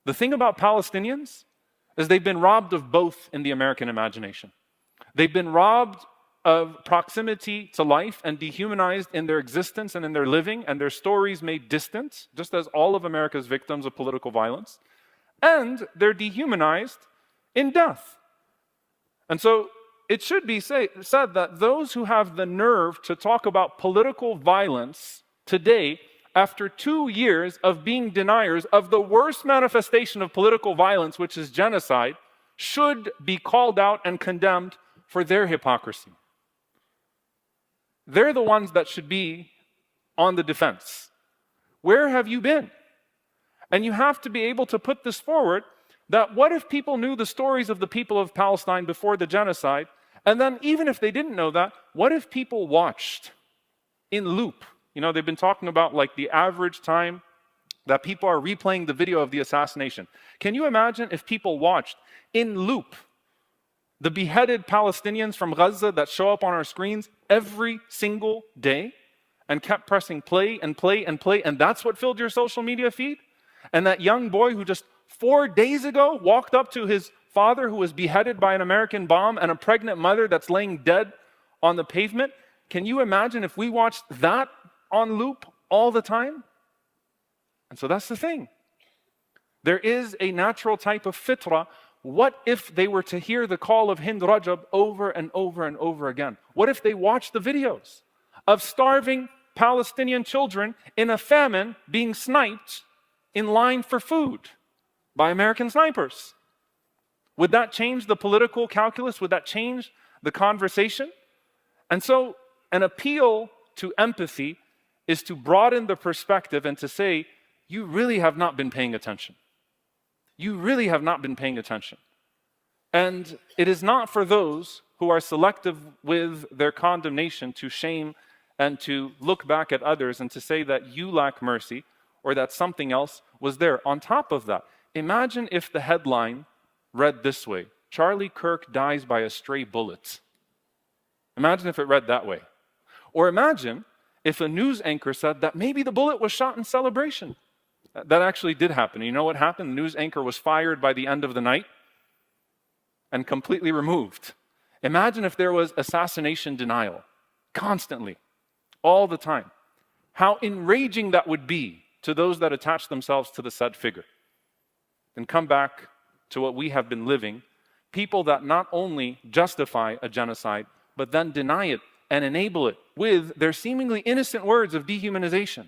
The thing about Palestinians is they've been robbed of both in the American imagination. They've been robbed of proximity to life and dehumanized in their existence and in their living, and their stories made distant, just as all of America's victims of political violence. And they're dehumanized in death. And so it should be said that those who have the nerve to talk about political violence today, after 2 years of being deniers of the worst manifestation of political violence, which is genocide, should be called out and condemned for their hypocrisy. They're the ones that should be on the defense. Where have you been? And you have to be able to put this forward, that what if people knew the stories of the people of Palestine before the genocide, and then even if they didn't know that, what if people watched in loop? You know, they've been talking about like the average time that people are replaying the video of the assassination. Can you imagine if people watched in loop the beheaded Palestinians from Gaza that show up on our screens every single day and kept pressing play and play and play, and that's what filled your social media feed? And that young boy who just 4 days ago walked up to his father who was beheaded by an American bomb, and a pregnant mother that's laying dead on the pavement. Can you imagine if we watched that on loop all the time? And so that's the thing. There is a natural type of fitrah. What if they were to hear the call of Hind Rajab over and over and over again? What if they watched the videos of starving Palestinian children in a famine being sniped in line for food by American snipers? Would that change the political calculus? Would that change the conversation? And so an appeal to empathy is to broaden the perspective and to say, you really have not been paying attention. You really have not been paying attention. And it is not for those who are selective with their condemnation to shame and to look back at others and to say that you lack mercy or that something else was there. On top of that, imagine if the headline read this way: Charlie Kirk dies by a stray bullet. Imagine if it read that way. Or imagine if a news anchor said that maybe the bullet was shot in celebration. That actually did happen. You know what happened? The news anchor was fired by the end of the night and completely removed. Imagine if there was assassination denial constantly, all the time. How enraging that would be to those that attach themselves to the said figure. Then come back to what we have been living, people that not only justify a genocide, but then deny it and enable it with their seemingly innocent words of dehumanization.